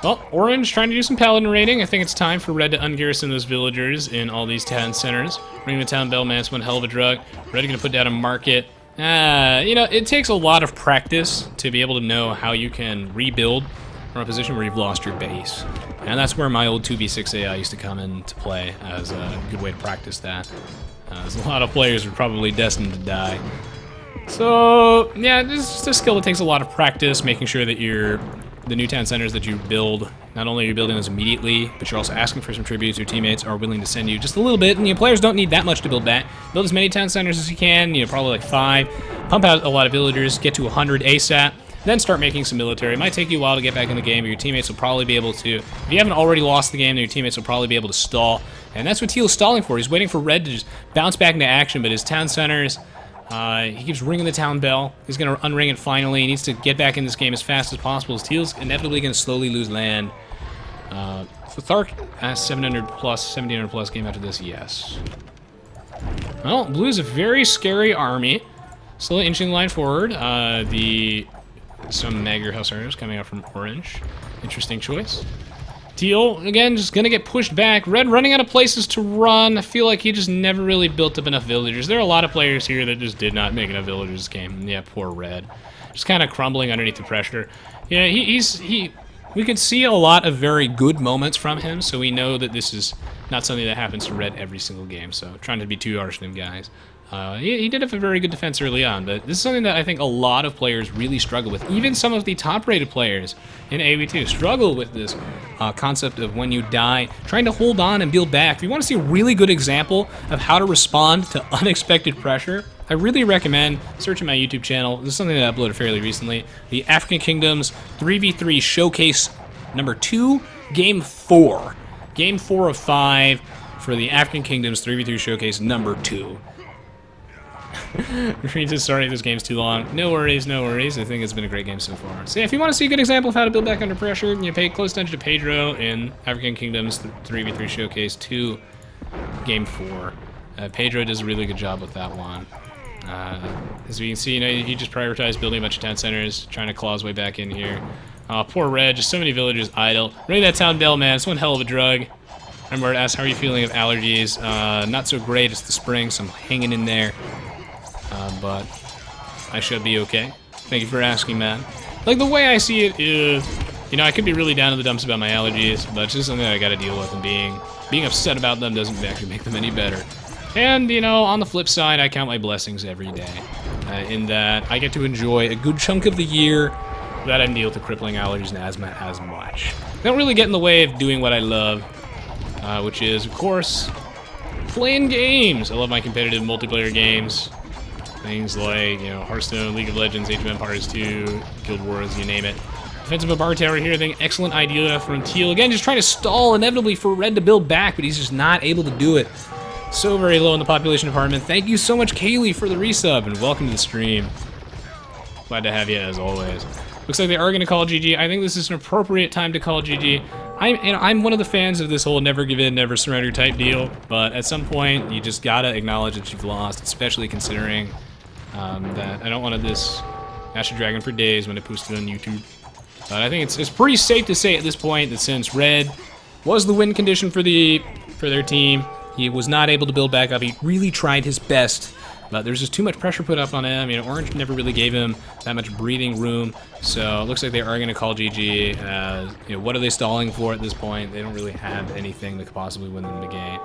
Well, Orange trying to do some Paladin raiding. I think it's time for Red to ungarrison those villagers in all these town centers. Ring the town bell, man, it's one hell of a drug. Red gonna put down a market. It takes a lot of practice to be able to know how you can rebuild from a position where you've lost your base. And that's where my old 2v6 AI used to come into play as a good way to practice that. As a lot of players are probably destined to die. So, yeah, this is just a skill that takes a lot of practice, making sure that the new town centers that you build, not only are you building those immediately, but you're also asking for some tributes. Your teammates are willing to send you just a little bit, and players don't need that much to build that. Build as many town centers as you can, probably like 5. Pump out a lot of villagers, get to 100 ASAP, then start making some military. It might take you a while to get back in the game, but your teammates will probably be able to. If you haven't already lost the game, then your teammates will probably be able to stall. And that's what Teal's stalling for. He's waiting for Red to just bounce back into action, but his town centers... he keeps ringing the town bell. He's going to unring it finally. He needs to get back in this game as fast as possible. His Teal's inevitably going to slowly lose land. So Thark has 700 plus, 1700 plus game after this, yes. Well, Blue is a very scary army. Slowly inching the line forward. Some Magyar Hussars coming out from Orange. Interesting choice. Teal, again, just gonna get pushed back. Red running out of places to run. I feel like he just never really built up enough villagers. There are a lot of players here that just did not make enough villagers this game. Yeah, poor Red. Just kind of crumbling underneath the pressure. Yeah, we could see a lot of very good moments from him, so we know that this is not something that happens to Red every single game, so trying to be too harsh on him, guys. He did have a very good defense early on, but this is something that I think a lot of players really struggle with. Even some of the top-rated players in Aoe2 struggle with this concept of when you die, trying to hold on and build back. If you want to see a really good example of how to respond to unexpected pressure, I really recommend searching my YouTube channel. This is something that I uploaded fairly recently. The African Kingdoms 3v3 Showcase number 2, Game 4. Game 4 of 5 for the African Kingdoms 3v3 Showcase number 2. Just starting this game's too long. No worries, no worries. I think it's been a great game so far. So yeah, if you want to see a good example of how to build back under pressure, pay close attention to Pedro in African Kingdoms 3v3 Showcase 2, Game 4. Pedro does a really good job with that one. As we can see, he just prioritized building a bunch of town centers, trying to claw his way back in here. Poor Red, just so many villagers idle. Ring that town bell, man. It's one hell of a drug. Remember to ask, how are you feeling of allergies? Not so great. It's the spring, so I'm hanging in there. But I should be okay. Thank you for asking, man. Like, the way I see it is, I could be really down in the dumps about my allergies, but it's just something that I gotta deal with, and being upset about them doesn't actually make them any better. And, on the flip side, I count my blessings every day. In that I get to enjoy a good chunk of the year without having to deal with the crippling allergies and asthma as much. They don't really get in the way of doing what I love, which is, of course, playing games. I love my competitive multiplayer games. Things like, Hearthstone, League of Legends, Age of Empires 2, Guild Wars, you name it. Defensive bombard tower here, I think excellent idea from Teal. Again, just trying to stall inevitably for Red to build back, but he's just not able to do it. So very low in the population department. Thank you so much, Kaylee, for the resub, and welcome to the stream. Glad to have you, as always. Looks like they are going to call GG. I think this is an appropriate time to call GG. I'm one of the fans of this whole never give in, never surrender type deal, but at some point, you just gotta acknowledge that you've lost, especially considering that I don't want this Master Dragon for days when it posted on YouTube. But I think it's pretty safe to say at this point that since Red was the win condition for their team, he was not able to build back up. He really tried his best, but there's just too much pressure put up on him. You know, Orange never really gave him that much breathing room, so it looks like they are going to call GG. You know, what are they stalling for at this point? They don't really have anything that could possibly win them the game.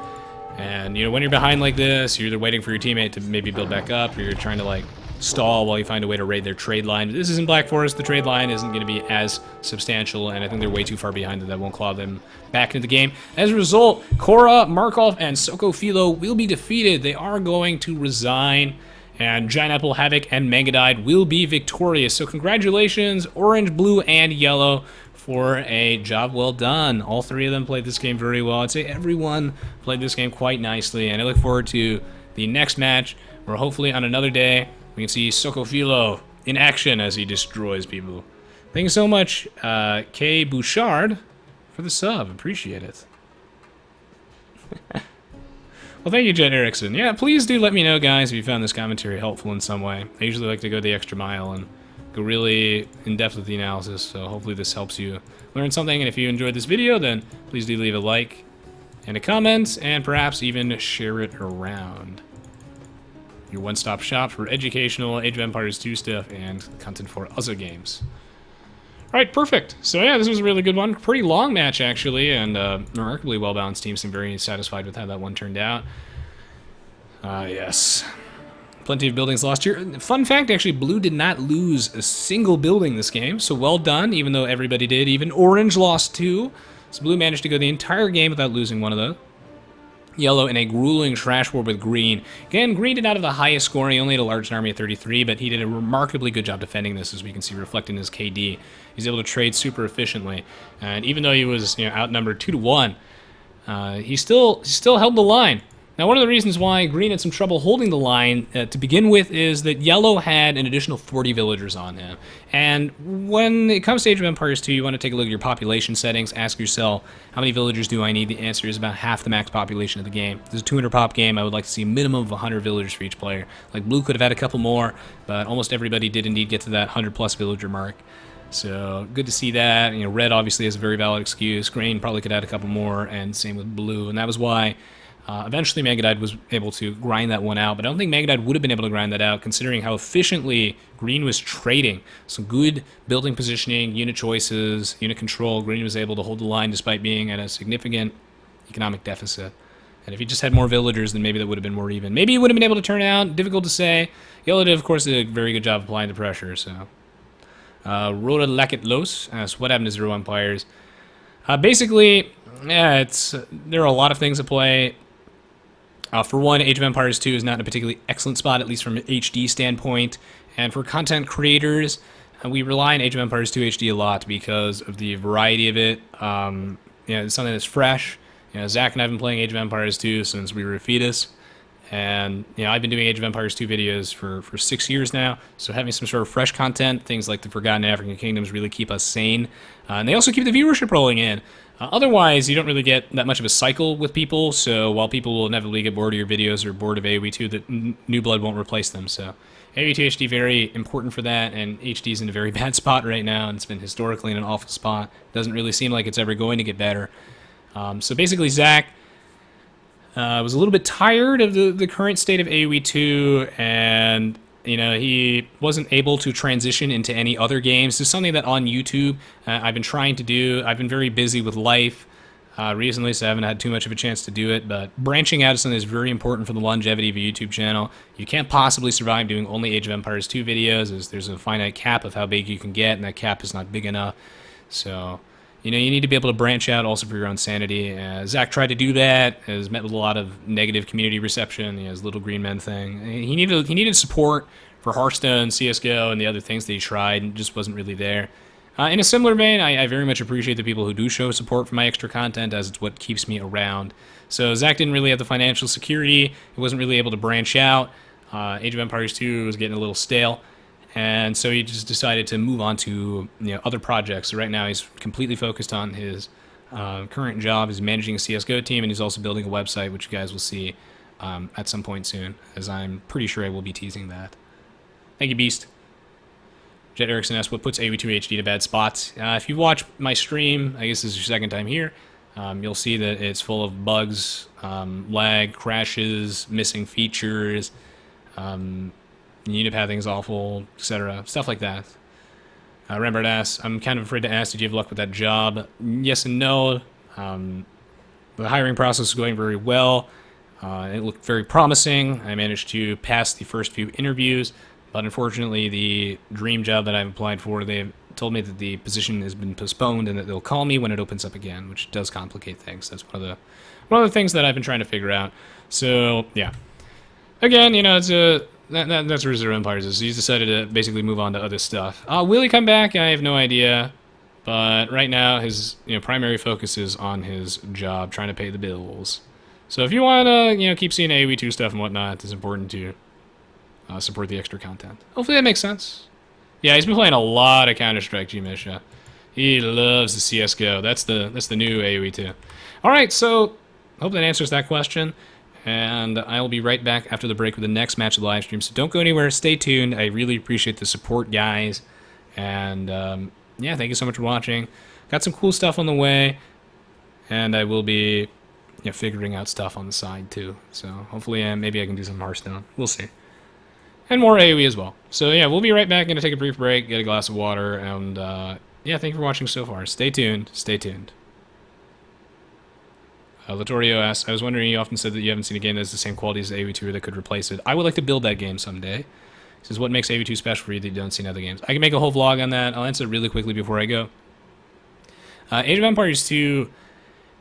And, you know, when you're behind like this, you're either waiting for your teammate to maybe build back up, or you're trying to, like, stall while you find a way to raid their trade line. But this is in Black Forest. The trade line isn't going to be as substantial, and I think they're way too far behind that won't claw them back into the game. As a result, Korra, Markov, and Sokofilo will be defeated. They are going to resign, and Giant Apple, Havoc, and Megadide will be victorious. So congratulations, Orange, Blue, and Yellow, for a job well done. All three of them played this game very well. I'd say everyone played this game quite nicely, and I look forward to the next match, where hopefully on another day, we can see Sokofilo in action as he destroys people. Thank you so much, K. Bouchard, for the sub. Appreciate it. Well, thank you, Jet Erickson. Yeah, please do let me know, guys, if you found this commentary helpful in some way. I usually like to go the extra mile and go really in-depth with the analysis, so hopefully this helps you learn something. And if you enjoyed this video, then please do leave a like and a comment, and perhaps even share it around. Your one-stop shop for educational Age of Empires 2 stuff and content for other games. Right, perfect. So yeah, this was a really good one. Pretty long match, actually, and remarkably well-balanced team. Seemed very satisfied with how that one turned out. Yes. Plenty of buildings lost here. Fun fact, actually, Blue did not lose a single building this game, so well done, even though everybody did. Even Orange lost 2. So Blue managed to go the entire game without losing one of those. Yellow in a grueling trash war with Green. Again, Green did not have the highest score. He only had a large army of 33, but he did a remarkably good job defending this, as we can see reflected in his KD. He's able to trade super efficiently, and even though he was, you know, outnumbered 2-1, he still held the line. Now, one of the reasons why Green had some trouble holding the line to begin with is that Yellow had an additional 40 villagers on him. And when it comes to Age of Empires 2, you want to take a look at your population settings, ask yourself, how many villagers do I need? The answer is about half the max population of the game. This is a 200 pop game. I would like to see a minimum of 100 villagers for each player. Like, Blue could have had a couple more, but almost everybody did indeed get to that 100-plus villager mark. So, good to see that. You know, Red obviously has a very valid excuse. Green probably could add a couple more, and same with Blue. And that was why eventually Megadide was able to grind that one out, but I don't think Megadide would have been able to grind that out considering how efficiently Green was trading. Some good building positioning, unit choices, unit control. Green was able to hold the line despite being at a significant economic deficit. And if he just had more villagers, then maybe that would have been more even. Maybe he would have been able to turn out. Difficult to say. Yellow did, of course, did a very good job applying the pressure, so. Roda Lacket Los asks, what happened to Zero Empires? Basically, yeah, there are a lot of things at play. For one, Age of Empires 2 is not in a particularly excellent spot, at least from an HD standpoint. And for content creators, we rely on Age of Empires 2 HD a lot because of the variety of it. You know, it's something that's fresh. You know, Zach and I have been playing Age of Empires 2 since we were a fetus. And, you know, I've been doing Age of Empires 2 videos for 6 years now. So having some sort of fresh content, things like the Forgotten African Kingdoms really keep us sane. And they also keep the viewership rolling in. Otherwise, you don't really get that much of a cycle with people, so while people will inevitably get bored of your videos or bored of Aoe2, that New Blood won't replace them. So Aoe2 HD very important for that, and HD's in a very bad spot right now, and it's been historically in an awful spot. Doesn't really seem like it's ever going to get better. So basically, Zach was a little bit tired of the current state of Aoe2, and you know, he wasn't able to transition into any other games. This is something that on YouTube I've been trying to do. I've been very busy with life recently, so I haven't had too much of a chance to do it. But branching out is something that's very important for the longevity of a YouTube channel. You can't possibly survive doing only Age of Empires 2 videos, as there's a finite cap of how big you can get, and that cap is not big enough. So, you know, you need to be able to branch out also for your own sanity. Zach tried to do that, has met with a lot of negative community reception, you know, his Little Green Men thing. He needed support for Hearthstone, CSGO, and the other things that he tried, and just wasn't really there. In a similar vein, I very much appreciate the people who do show support for my extra content, as it's what keeps me around. So Zach didn't really have the financial security. He wasn't really able to branch out. Age of Empires 2 was getting a little stale. And so he just decided to move on to, you know, other projects. So right now he's completely focused on his current job. He's managing a CSGO team, and he's also building a website, which you guys will see at some point soon, as I'm pretty sure I will be teasing that. Thank you, Beast. Jet Erickson asks, what puts Aoe2 HD to bad spots? If you watch my stream, I guess this is your second time here, you'll see that it's full of bugs, lag, crashes, missing features, unipathing's awful, etc. Stuff like that. Rembert asks, I'm kind of afraid to ask, did you have luck with that job? Yes and no. The hiring process is going very well. It looked very promising. I managed to pass the first few interviews, but unfortunately the dream job that I've applied for, they've told me that the position has been postponed and that they'll call me when it opens up again, which does complicate things. That's one of the things that I've been trying to figure out. So yeah, again, it's that's Reserve Empires is. He's decided to basically move on to other stuff. Will he come back? I have no idea. But right now, his primary focus is on his job, trying to pay the bills. So if you want to keep seeing AoE2 stuff and whatnot, it's important to support the extra content. Hopefully that makes sense. Yeah, he's been playing a lot of Counter-Strike, G-Misha. He loves the CS:GO. That's the new AoE2. All right, so hope that answers that question. And I will be right back after the break with the next match of the live stream. So don't go anywhere. Stay tuned. I really appreciate the support, guys. And yeah, thank you so much for watching. Got some cool stuff on the way. And I will be figuring out stuff on the side, too. So hopefully maybe I can do some Hearthstone. We'll see. And more AoE as well. So yeah, we'll be right back. Going to take a brief break, get a glass of water. And yeah, thank you for watching so far. Stay tuned. Stay tuned. Latorio asks, I was wondering, you often said that you haven't seen a game that has the same quality as AoE2 or that could replace it. I would like to build that game someday. He says, what makes AoE2 special for you that you don't see in other games? I can make a whole vlog on that. I'll answer it really quickly before I go. Age of Empires 2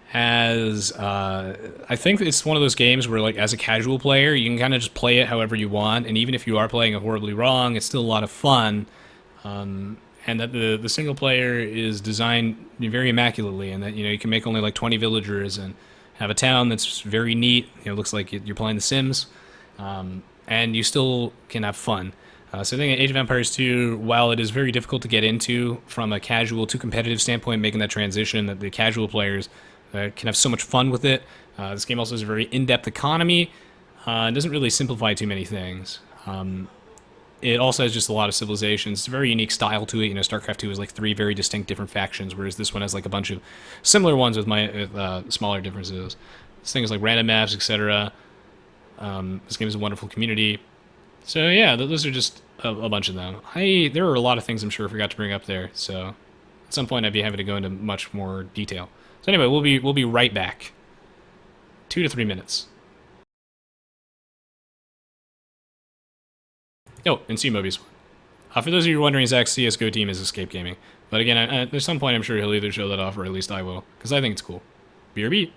has, I think it's one of those games where, like, as a casual player, you can kind of just play it however you want, and even if you are playing it horribly wrong, it's still a lot of fun. And that the single player is designed very immaculately, and that, you can make only like 20 villagers and have a town that's very neat. It looks like you're playing The Sims, and you still can have fun. So I think Age of Empires 2, while it is very difficult to get into from a casual to competitive standpoint, making that transition, that the casual players can have so much fun with it. This game also has a very in-depth economy. It doesn't really simplify too many things. It also has just a lot of civilizations. It's a very unique style to it. StarCraft 2 is like 3 very distinct different factions, whereas this one has like a bunch of similar ones with smaller differences. This thing is like random maps, etc. This game is a wonderful community. So yeah, those are just a bunch of them. There are a lot of things I'm sure I forgot to bring up there. So at some point I'd be happy to go into much more detail. So anyway, we'll be right back. 2 to 3 minutes. Oh, and C-Mobius. For those of you wondering, Zach's CSGO team is Escape Gaming. But again, at some point I'm sure he'll either show that off or at least I will, because I think it's cool. BRB.